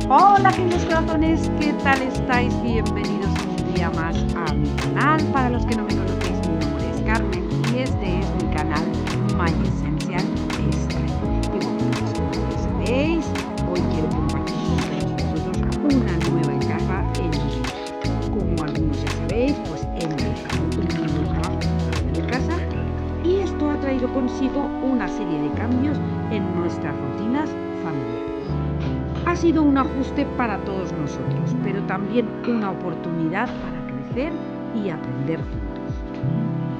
Hola queridos corazones, ¿qué tal estáis? Bienvenidos un día más a mi canal. Para los que no me conocéis, mi nombre es Carmen y este es mi canal My Essential Style. Y bueno, pues como ya sabéis, hoy quiero compartir con todos vosotros una nueva etapa en mi vida. Como algunos ya sabéis, pues he empezado un nuevo trabajo fuera de casa y esto ha traído consigo una serie de cambios en nuestras rutinas familiares. Ha sido un ajuste para todos nosotros, pero también una oportunidad para crecer y aprender juntos.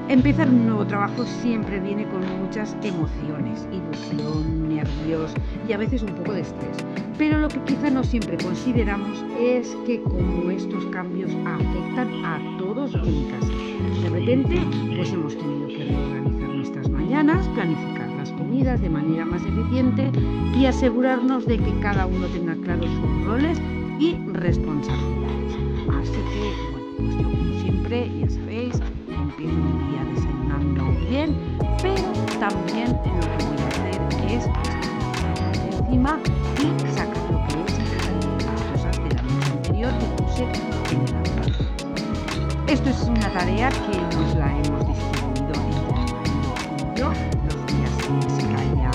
Empezar un nuevo trabajo siempre viene con muchas emociones, ilusión, nervios y a veces un poco de estrés. Pero lo que quizá no siempre consideramos es que como estos cambios afectan a todos en casa. De repente, pues hemos tenido que reorganizar nuestras mañanas, planificar las comidas de manera más eficiente y asegurarnos de que cada uno tenga claros sus roles y responsabilidades. Así que, bueno, pues yo como siempre, ya sabéis, empiezo mi día desayunando bien, pero también lo que voy a hacer es quitar de encima y sacar lo que es las cosas de la noche anterior que puse en el armario. Esto es una tarea que nos la hemos distribuido entre mi marido y yo. Los días que se caía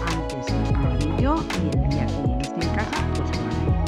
antes lo haré yo y el día que esté en casa pues lo haré él.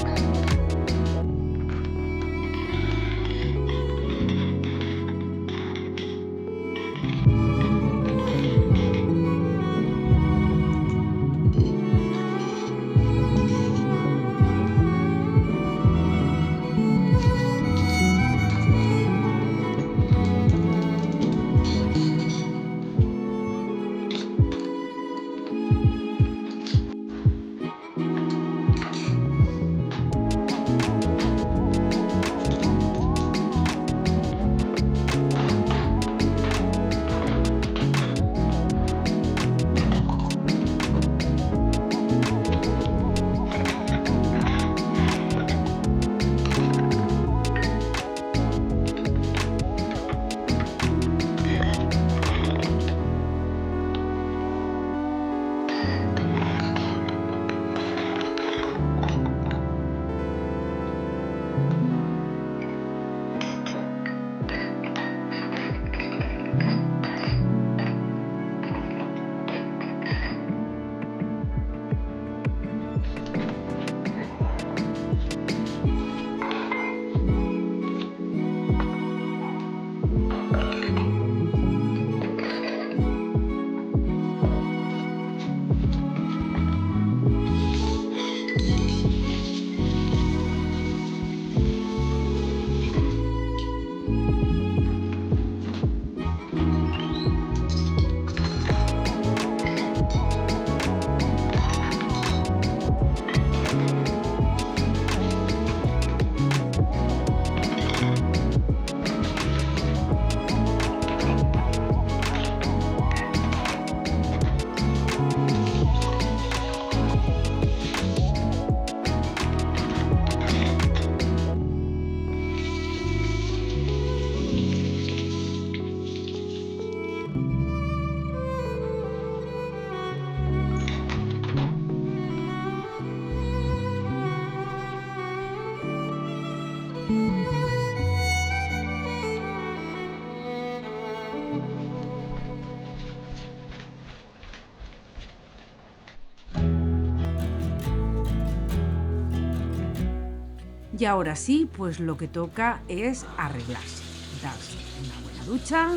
Y ahora sí, pues lo que toca es arreglarse, darse una buena ducha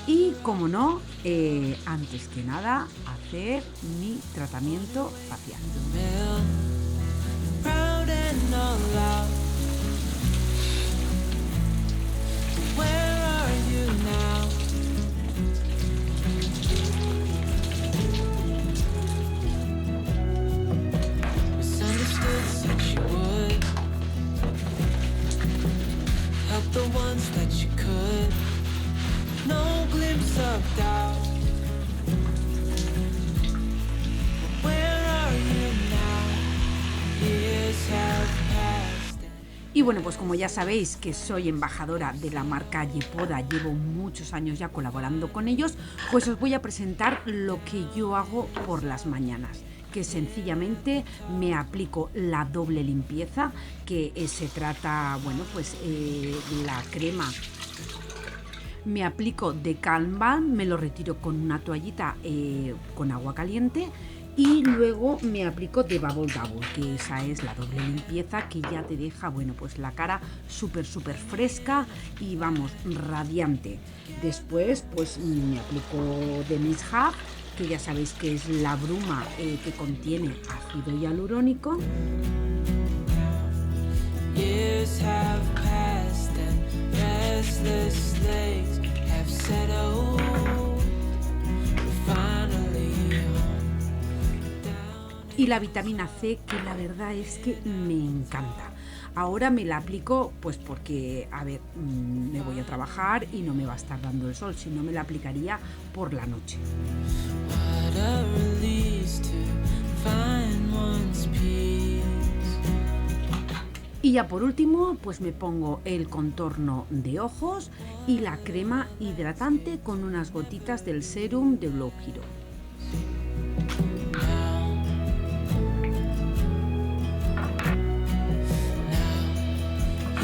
y, como no, antes que nada, hacer mi tratamiento facial. The ones that you could, no glimpse of doubt. Where are you now? Years have passed. Y bueno, pues como ya sabéis que soy embajadora de la marca Yepoda, llevo muchos años ya colaborando con ellos, pues os voy a presentar lo que yo hago por las mañanas, que sencillamente me aplico la doble limpieza, que se trata, bueno, pues la crema. Me aplico de Calm Balm, me lo retiro con una toallita con agua caliente y luego me aplico de Bubble Double, que esa es la doble limpieza que ya te deja, bueno, pues la cara súper fresca y vamos, radiante. Después pues me aplico de Miss Hub, que ya sabéis que es la bruma que contiene ácido hialurónico. Years have passed and restless legs have settled. We're finally home. Y la vitamina C, que la verdad es que me encanta. Ahora me la aplico pues porque, a ver, me voy a trabajar y no me va a estar dando el sol, si no me la aplicaría por la noche. What a release to find one's peace. Y ya por último, pues me pongo el contorno de ojos y la crema hidratante con unas gotitas del serum de Glow Hero.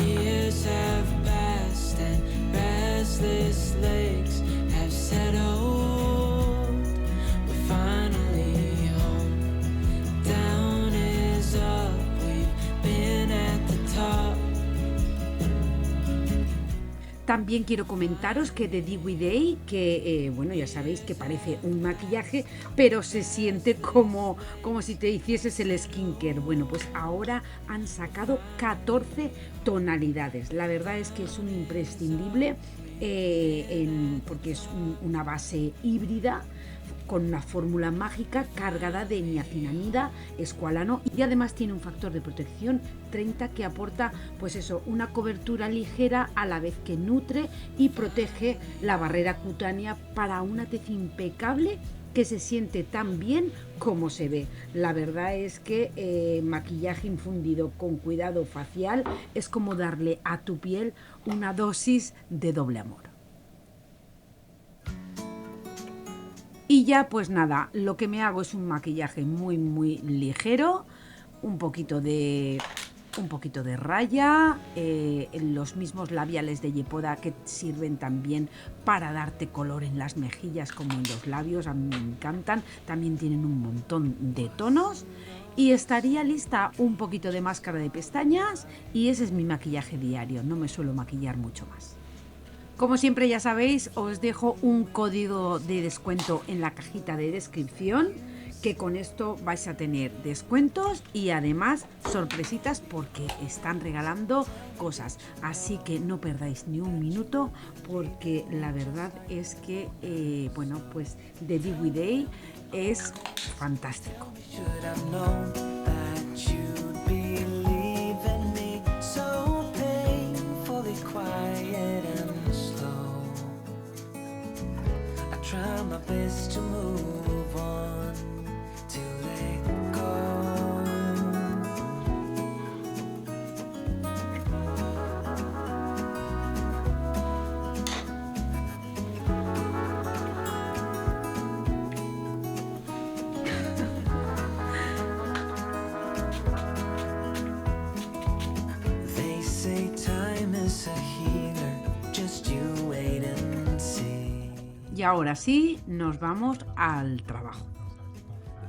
Years have passed and restless legs have settled. We're finally home. Down is up. We've been at the top. También quiero comentaros que de Dewy Day, que bueno, ya sabéis que parece un maquillaje, pero se siente como si te hicieses el skincare. Bueno, pues ahora han sacado 14 tonalidades. La verdad es que es un imprescindible porque es una base híbrida con una fórmula mágica cargada de niacinamida, escualano y además tiene un factor de protección 30 que aporta pues eso, una cobertura ligera a la vez que nutre y protege la barrera cutánea para una tez impecable que se siente tan bien como se ve. La verdad es que maquillaje infundido con cuidado facial es como darle a tu piel una dosis de doble amor. Y ya pues nada, lo que me hago es un maquillaje muy ligero, un poquito de raya, los mismos labiales de Yepoda que sirven también para darte color en las mejillas como en los labios, a mí me encantan, también tienen un montón de tonos. Y estaría lista un poquito de máscara de pestañas y ese es mi maquillaje diario, no me suelo maquillar mucho más. Como siempre ya sabéis, os dejo un código de descuento en la cajita de descripción, que con esto vais a tener descuentos y además sorpresitas porque están regalando cosas. Así que no perdáis ni un minuto porque la verdad es que, bueno, pues The Dewy Day es fantástico. Should have known that you'd believe in me. So painfully quiet and slow. I try my best to move on, to let go. They say time is a healer, just you wait and see. Y ahora sí, nos vamos al trabajo.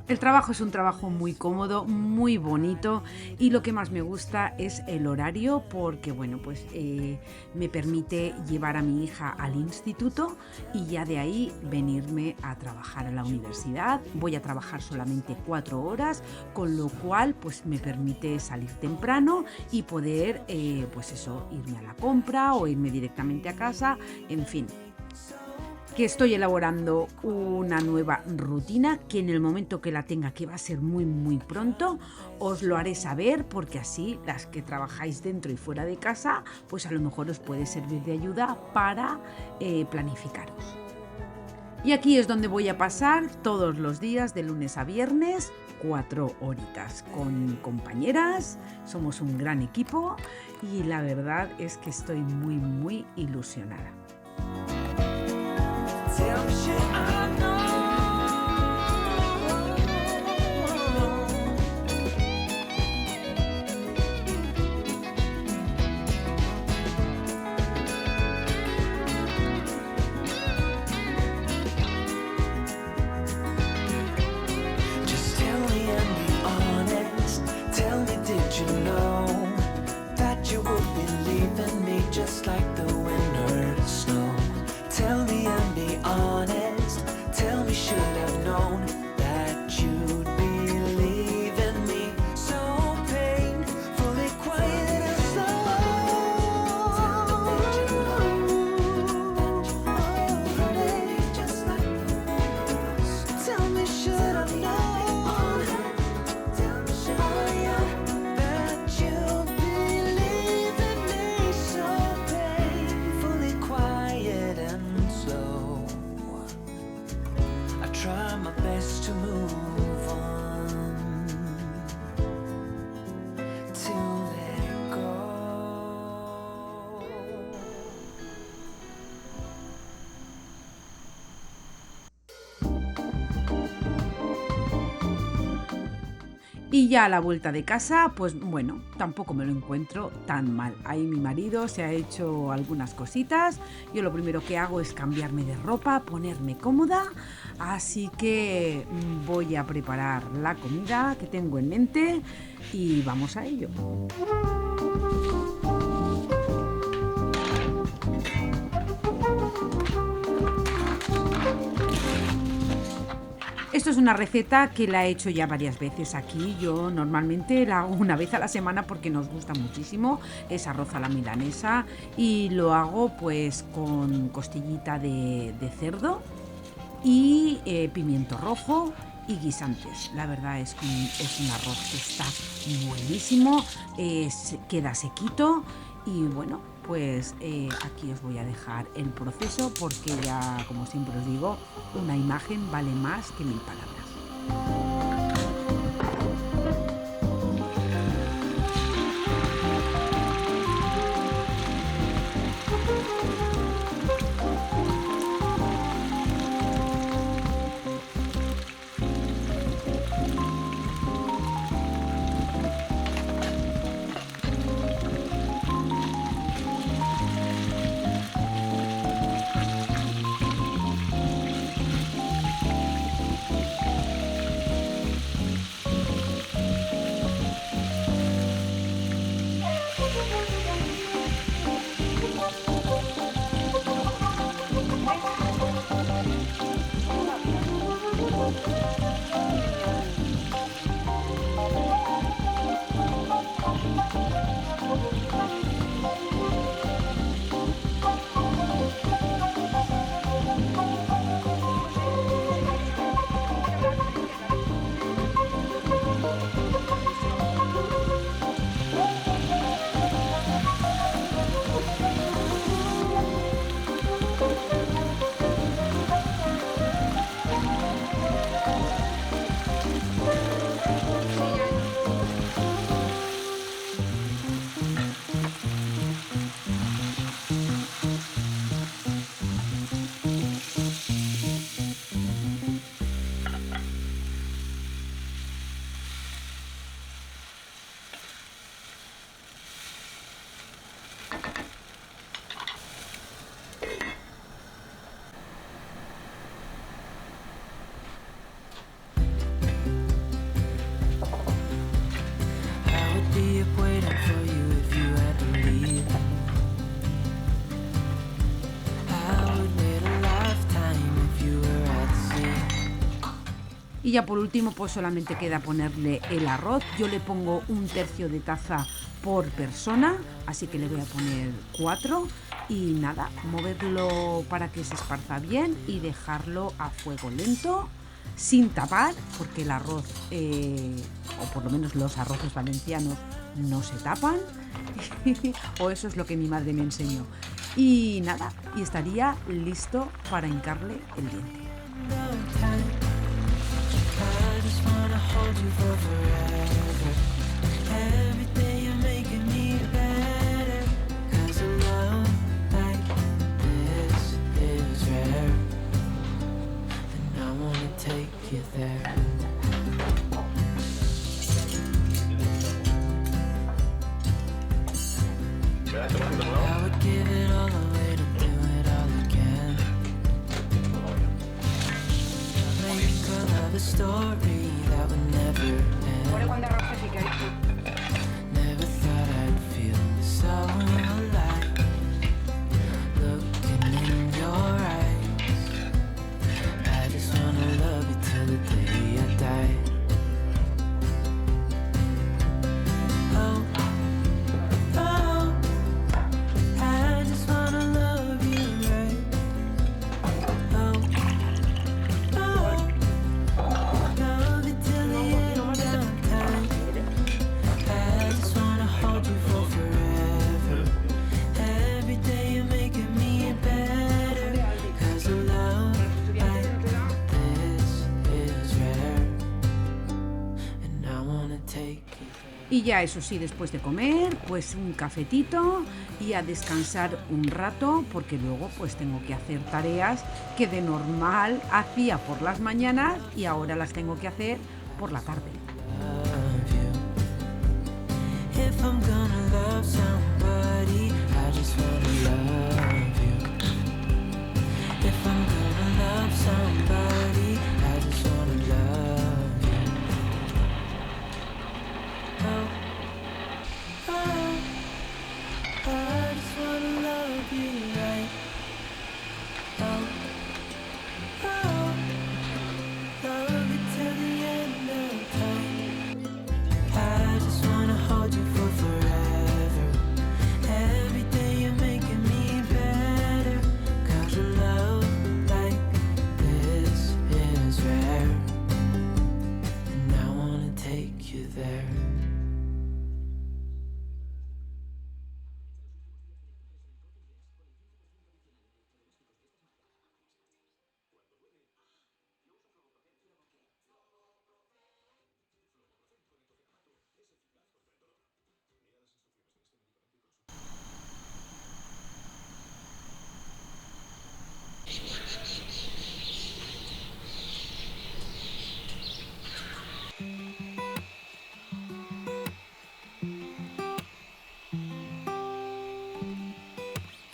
El trabajo es un trabajo muy cómodo, muy bonito y lo que más me gusta es el horario porque, bueno, pues me permite llevar a mi hija al instituto y ya de ahí venirme a trabajar a la universidad. Voy a trabajar solamente 4 horas, con lo cual pues me permite salir temprano y poder, pues eso, irme a la compra o irme directamente a casa, en fin. Que estoy elaborando una nueva rutina que en el momento que la tenga, que va a ser muy pronto, os lo haré saber porque así las que trabajáis dentro y fuera de casa, pues a lo mejor os puede servir de ayuda para planificaros. Y aquí es donde voy a pasar todos los días de lunes a viernes, 4 horitas con compañeras, somos un gran equipo y la verdad es que estoy muy ilusionada. Tell me should I know Y ya a la vuelta de casa, pues bueno, tampoco me lo encuentro tan mal. Ahí mi marido se ha hecho algunas cositas. Yo lo primero que hago es cambiarme de ropa, ponerme cómoda. Así que voy a preparar la comida que tengo en mente y vamos a ello. Esto es una receta que la he hecho ya varias veces aquí. Yo normalmente la hago una vez a la semana porque nos gusta muchísimo. Es arroz a la milanesa y lo hago pues con costillita de cerdo y pimiento rojo y guisantes. La verdad es que es un arroz que está buenísimo, queda sequito y bueno, pues aquí os voy a dejar el proceso porque ya, como siempre os digo, una imagen vale más que 1000 palabras. I would be up waiting for you if you had to leave. I would wait a lifetime if you were at sea. Y ya por último, pues solamente queda ponerle el arroz. Yo le pongo 1/3 de taza por persona, así que le voy a poner 4 y nada, moverlo para que se esparza bien y dejarlo a fuego lento, sin tapar, porque el arroz, o por lo menos los arroces valencianos, no se tapan, o eso es lo que mi madre me enseñó. Y nada, y estaría listo para hincarle el diente. I just wanna hold you for forever. Every day you're making me better. 'Cause a love like this is rare. And I wanna take you there. I would give it all away to do it all again. Make our love a story that would never end. Never thought I'd feel so alive. Looking in your eyes, I just wanna love you till the day I die. Oh, oh, I just wanna love you right. Oh, oh, love you till the end of time. I just wanna hold you for forever. Every day you're making me better. 'Cause a love like this is rare. And I wanna take you. Y ya eso sí, después de comer, pues un cafetito y a descansar un rato, porque luego pues tengo que hacer tareas que de normal hacía por las mañanas y ahora las tengo que hacer por la tarde. Love If I'm gonna love somebody, I just wanna love you. If I'm gonna love somebody, I just wanna love you. Oh, oh, I just wanna love you right. Oh, oh, love you till the end of time. I just wanna hold you for forever. Every day you're making me better. 'Cause a love like this is rare. And I wanna take you there.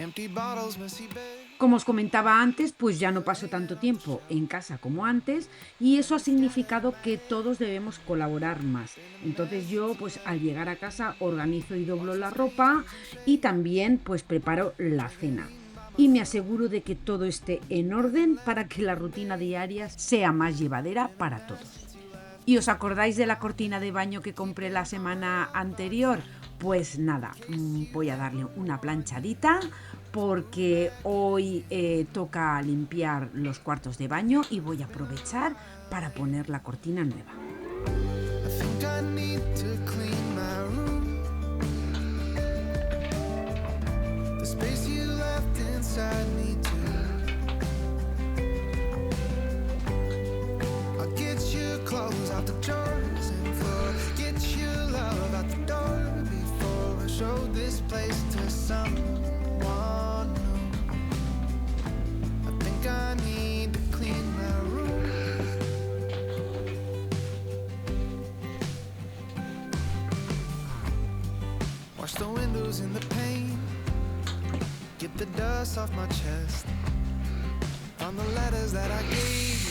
Empty bottles, messy bed. Como os comentaba antes, pues ya no paso tanto tiempo en casa como antes y eso ha significado que todos debemos colaborar más. Entonces yo pues al llegar a casa organizo y doblo la ropa y también pues preparo la cena. Y me aseguro de que todo esté en orden para que la rutina diaria sea más llevadera para todos. ¿Y os acordáis de la cortina de baño que compré la semana anterior? Pues nada, voy a darle una planchadita porque hoy toca limpiar los cuartos de baño y voy a aprovechar para poner la cortina nueva. I think I need to clean my room. The space you left inside me too. I'll get your clothes out the drawers and floor. Get your love out the door before I show this place to someone new. I think I need to clean my room. Wash the windows and the paint. Get the dust off my chest. On the letters that I gave you.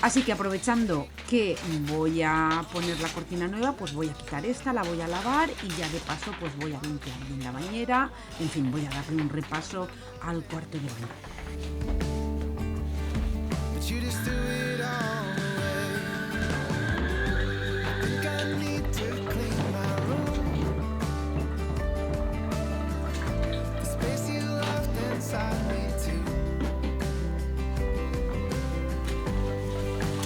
Así que aprovechando que voy a poner la cortina nueva, pues voy a quitar esta, la voy a lavar y ya de paso pues voy a limpiar bien la bañera. En fin, voy a darle un repaso al cuarto de baño. But you just threw it all away. I think I need to clean my room. The space you left inside me too.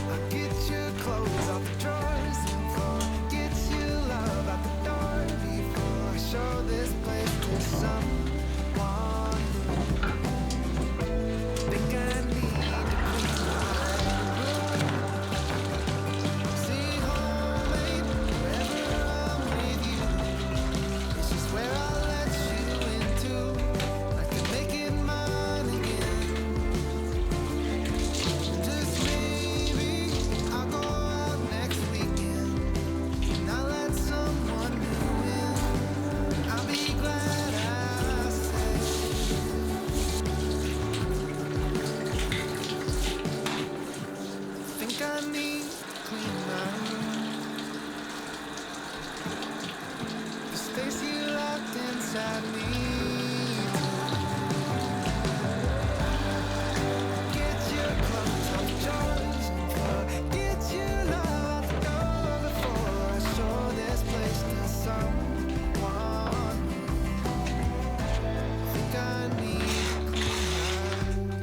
I'll get your clothes out the drawers and floor. Get your love out the door before I show this place to someone new. Think I need to clean my room. See home, babe, wherever I'm with you. It's just where I let you into. I can make it mine again. Just maybe I'll go out next weekend and I'll let someone new in. I'll be glad I said. Think I need to clean my room. The space you locked inside me. Get your clothes off the drawers and floor. Get your love out the door before I show this place to someone new. Think I need to clean my room.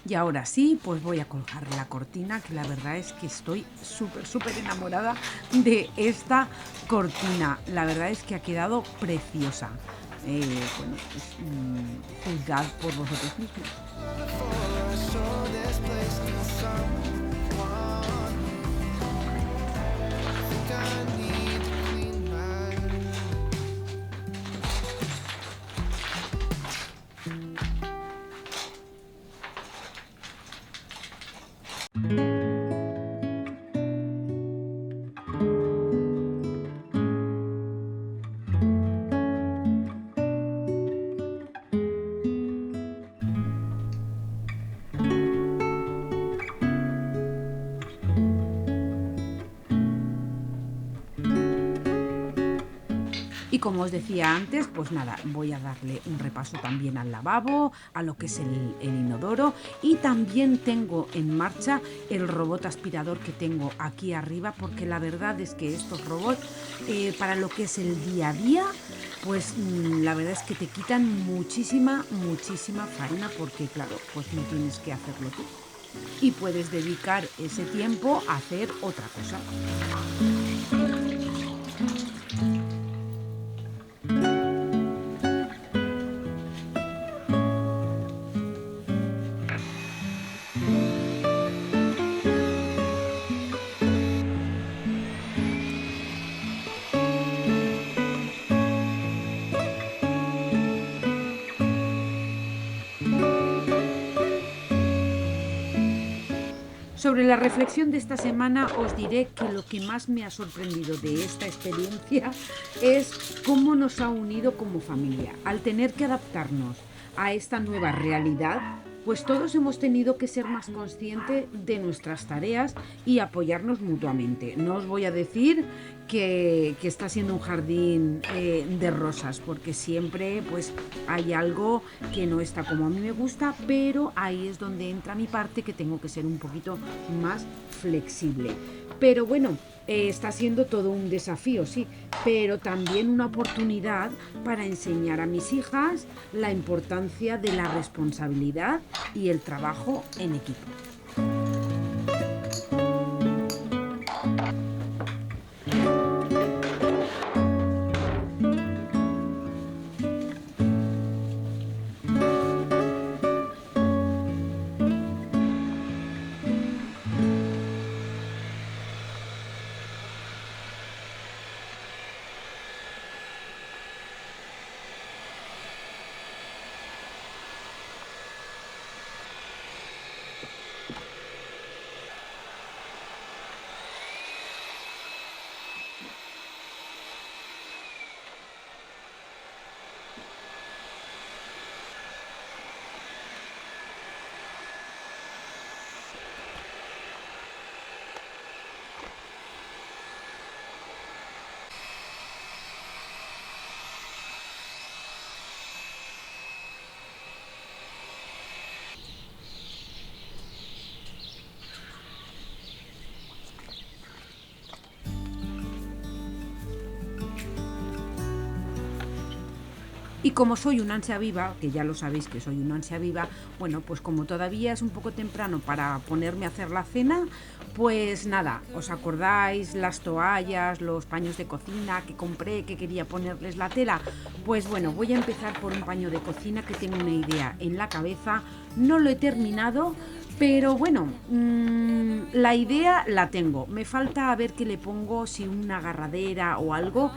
Y ahora sí, pues voy a colgar la cortina, que la verdad es que estoy súper enamorada de esta cortina. La verdad es que ha quedado preciosa. Bueno, pues juzgad por vosotros mismos. Before I show this place to someone new. Think I need to clean my room. Y como os decía antes, pues nada, voy a darle un repaso también al lavabo, a lo que es el inodoro, y también tengo en marcha el robot aspirador que tengo aquí arriba, porque la verdad es que estos robots para lo que es el día a día, pues la verdad es que te quitan muchísima faena, porque claro, pues no tienes que hacerlo tú y puedes dedicar ese tiempo a hacer otra cosa. Sobre la reflexión de esta semana os diré que lo que más me ha sorprendido de esta experiencia es cómo nos ha unido como familia. Al tener que adaptarnos a esta nueva realidad, pues todos hemos tenido que ser más conscientes de nuestras tareas y apoyarnos mutuamente. No os voy a decir que está siendo un jardín de rosas, porque siempre pues hay algo que no está como a mí me gusta, pero ahí es donde entra mi parte, que tengo que ser un poquito más flexible. Pero bueno, está siendo todo un desafío, sí, pero también una oportunidad para enseñar a mis hijas la importancia de la responsabilidad y el trabajo en equipo. Y como soy una ansia viva, que ya lo sabéis que soy una ansia viva, bueno, pues como todavía es un poco temprano para ponerme a hacer la cena, pues nada, ¿os acordáis las toallas, los paños de cocina que compré, que quería ponerles la tela? Pues bueno, voy a empezar por un paño de cocina que tengo una idea en la cabeza, no lo he terminado, pero bueno, la idea la tengo. Me falta a ver qué le pongo, si una agarradera o algo.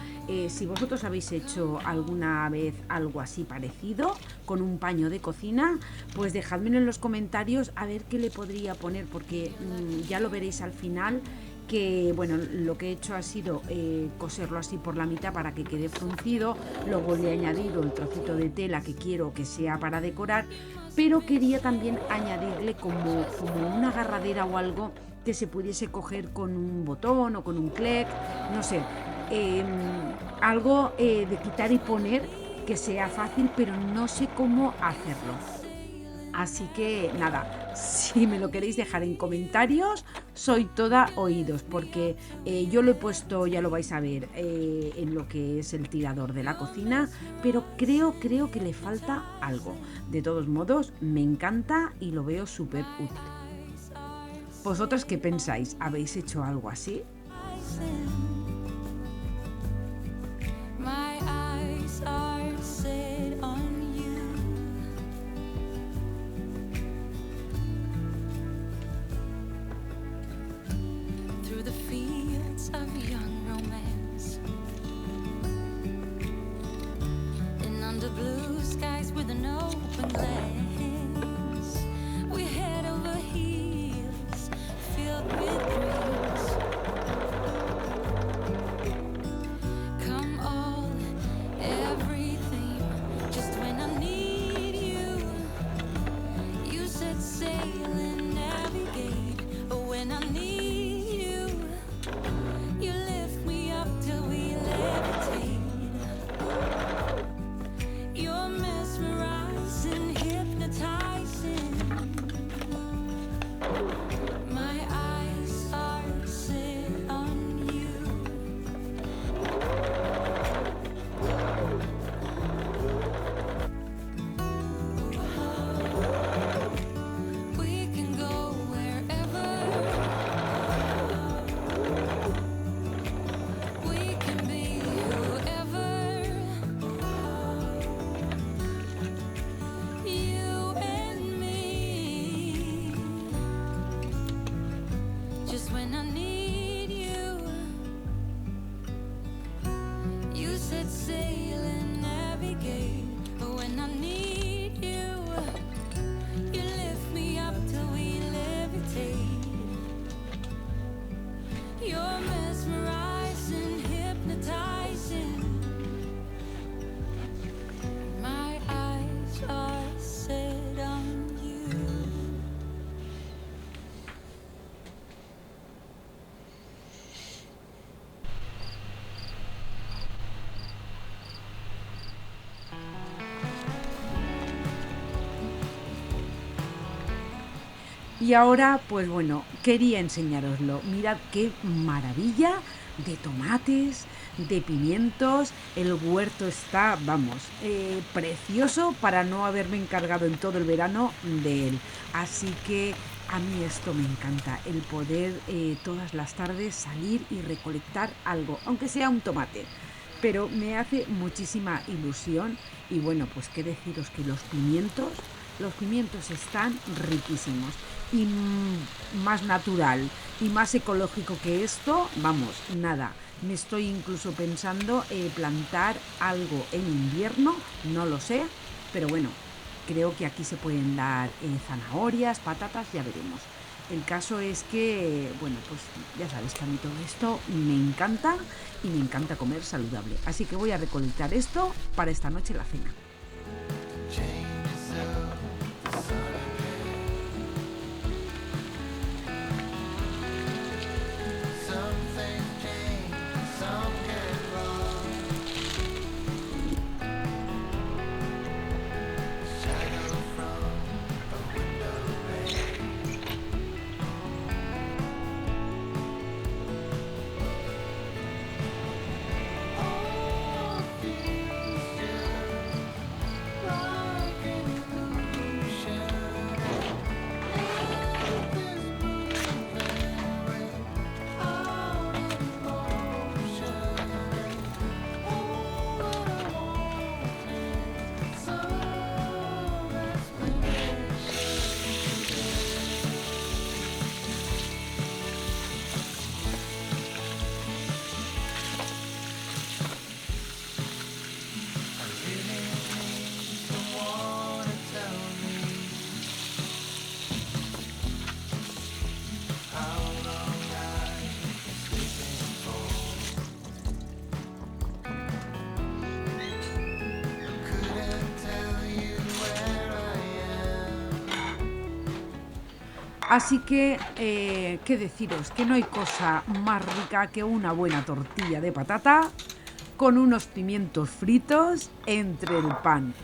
Si vosotros habéis hecho alguna vez algo así parecido con un paño de cocina, pues dejadmelo en los comentarios a ver qué le podría poner, porque ya lo veréis al final. Que bueno, lo que he hecho ha sido coserlo así por la mitad para que quede fruncido, luego le he añadido el trocito de tela que quiero que sea para decorar, pero quería también añadirle como una agarradera o algo que se pudiese coger con un botón o con un clic, no sé, algo de quitar y poner que sea fácil, pero no sé cómo hacerlo. Así que nada, si me lo queréis dejar en comentarios, soy toda oídos, porque yo lo he puesto, ya lo vais a ver, en lo que es el tirador de la cocina, pero creo que le falta algo. De todos modos, me encanta y lo veo súper útil. ¿Vosotros qué pensáis? ¿Habéis hecho algo así? My eyes are set on you. Through the fields of young romance, and under blue skies with an open glance, we head over heels filled with dreams. Y ahora, pues bueno, quería enseñaroslo. Mirad qué maravilla de tomates, de pimientos. El huerto está, vamos, precioso para no haberme encargado en todo el verano de él. Así que a mí esto me encanta, el poder todas las tardes salir y recolectar algo, aunque sea un tomate. Pero me hace muchísima ilusión y bueno, pues qué deciros que los pimientos están riquísimos y más natural y más ecológico que esto, vamos, nada. Me estoy incluso pensando plantar algo en invierno, no lo sé, pero bueno, creo que aquí se pueden dar zanahorias, patatas, ya veremos. El caso es que, bueno, pues ya sabéis que a mí todo esto me encanta y me encanta comer saludable. Así que voy a recolectar esto para esta noche la cena. Así que, ¿qué deciros? Que no hay cosa más rica que una buena tortilla de patata con unos pimientos fritos entre el pan.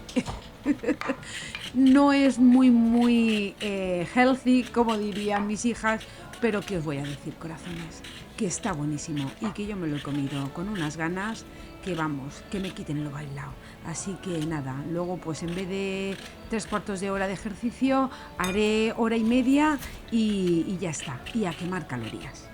No es muy healthy, como dirían mis hijas, pero ¿qué os voy a decir, corazones? Que está buenísimo y que yo me lo he comido con unas ganas que vamos, que me quiten lo bailado. Así que nada, luego pues en vez de 3/4 de hora de ejercicio, haré hora y media y ya está, y a quemar calorías.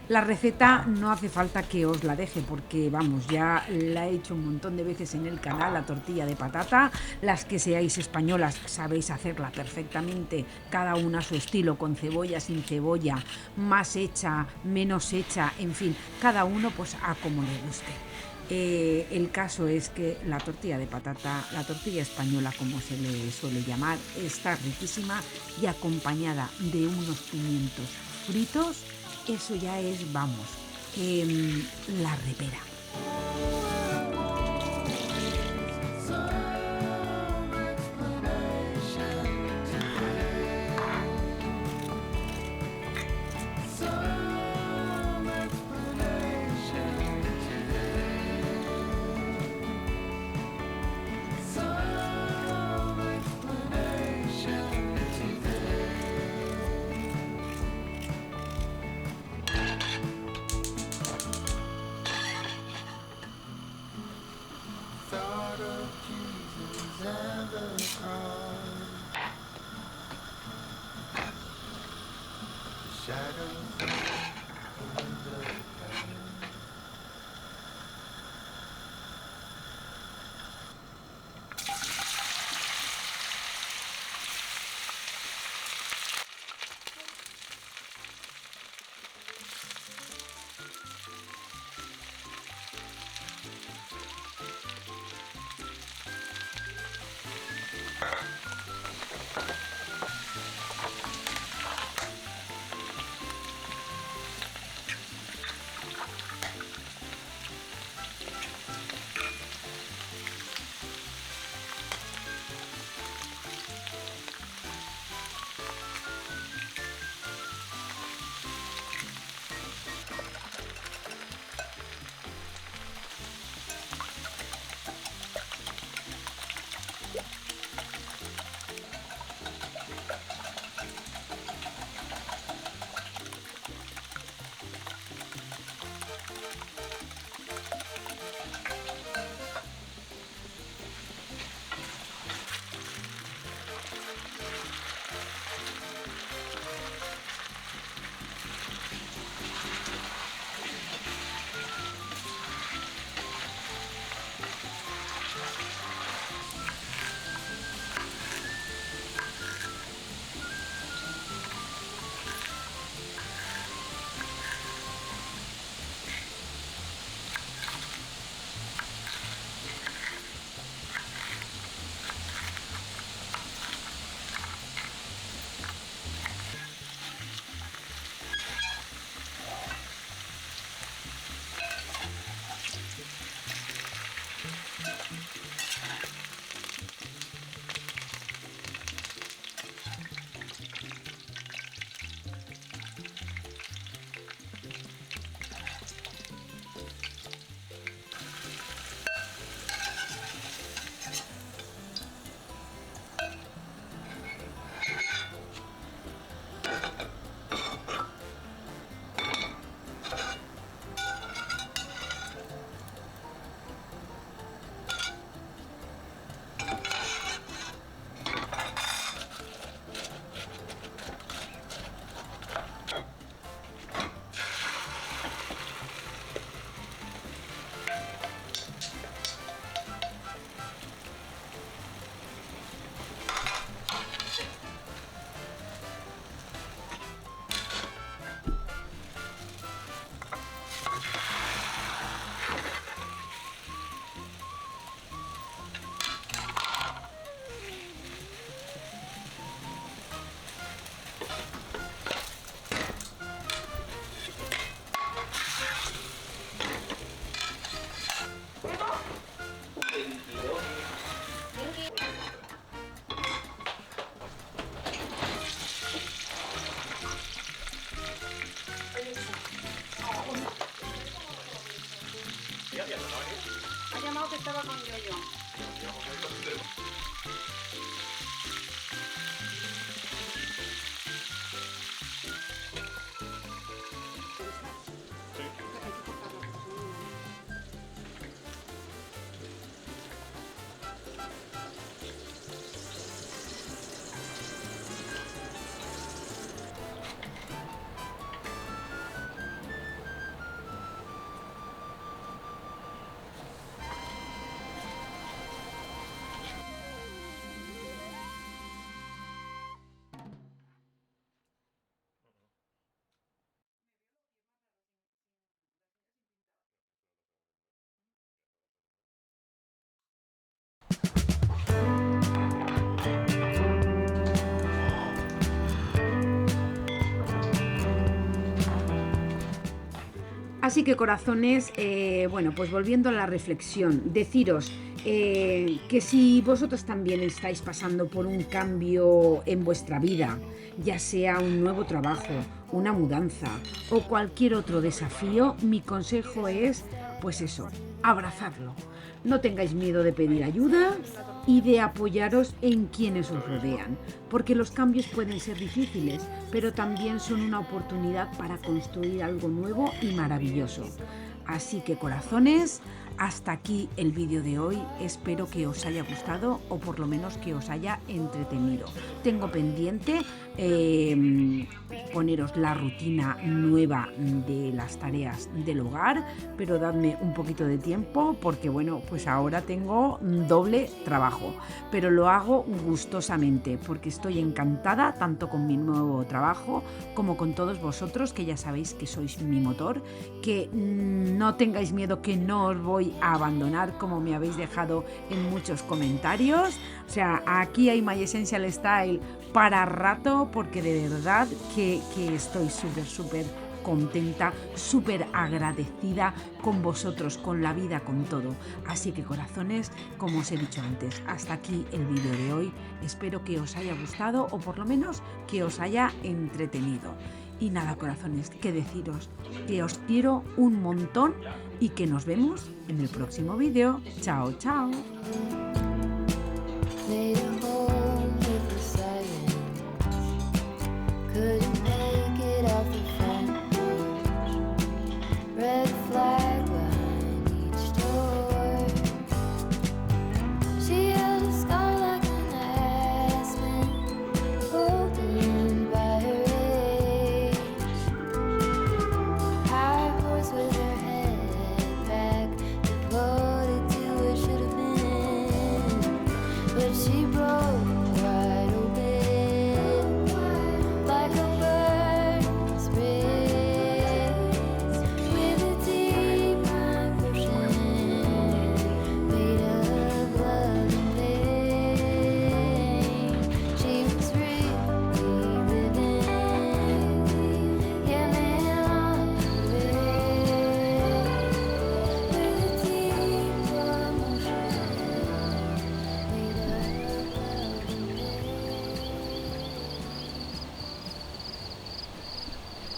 La receta no hace falta que os la deje porque, vamos, ya la he hecho un montón de veces en el canal, la tortilla de patata. Las que seáis españolas sabéis hacerla perfectamente, cada una a su estilo, con cebolla, sin cebolla, más hecha, menos hecha, en fin, cada uno pues a como le guste. El caso es que la tortilla de patata, la tortilla española como se le suele llamar, está riquísima y acompañada de unos pimientos fritos. Eso ya es, vamos, la repera. estaba con Yoyo. Así que corazones, bueno, pues volviendo a la reflexión, deciros que si vosotros también estáis pasando por un cambio en vuestra vida, ya sea un nuevo trabajo, una mudanza o cualquier otro desafío, mi consejo es, pues eso, abrazadlo. No tengáis miedo de pedir ayuda y de apoyaros en quienes os rodean, porque los cambios pueden ser difíciles, pero también son una oportunidad para construir algo nuevo y maravilloso. Así que corazones, hasta aquí el vídeo de hoy. Espero que os haya gustado o por lo menos que os haya entretenido. Tengo pendiente poneros la rutina nueva de las tareas del hogar, pero dadme un poquito de tiempo porque bueno, pues ahora tengo doble trabajo, pero lo hago gustosamente porque estoy encantada tanto con mi nuevo trabajo como con todos vosotros, que ya sabéis que sois mi motor, que no tengáis miedo, que no os voy a abandonar como me habéis dejado en muchos comentarios. O sea, aquí hay My Essential Style para rato, porque de verdad que estoy súper contenta, súper agradecida con vosotros, con la vida, con todo. Así que corazones, como os he dicho antes, hasta aquí el vídeo de hoy. Espero que os haya gustado o por lo menos que os haya entretenido. Y nada, corazones, que deciros que os quiero un montón y que nos vemos en el próximo vídeo. Chao, chao.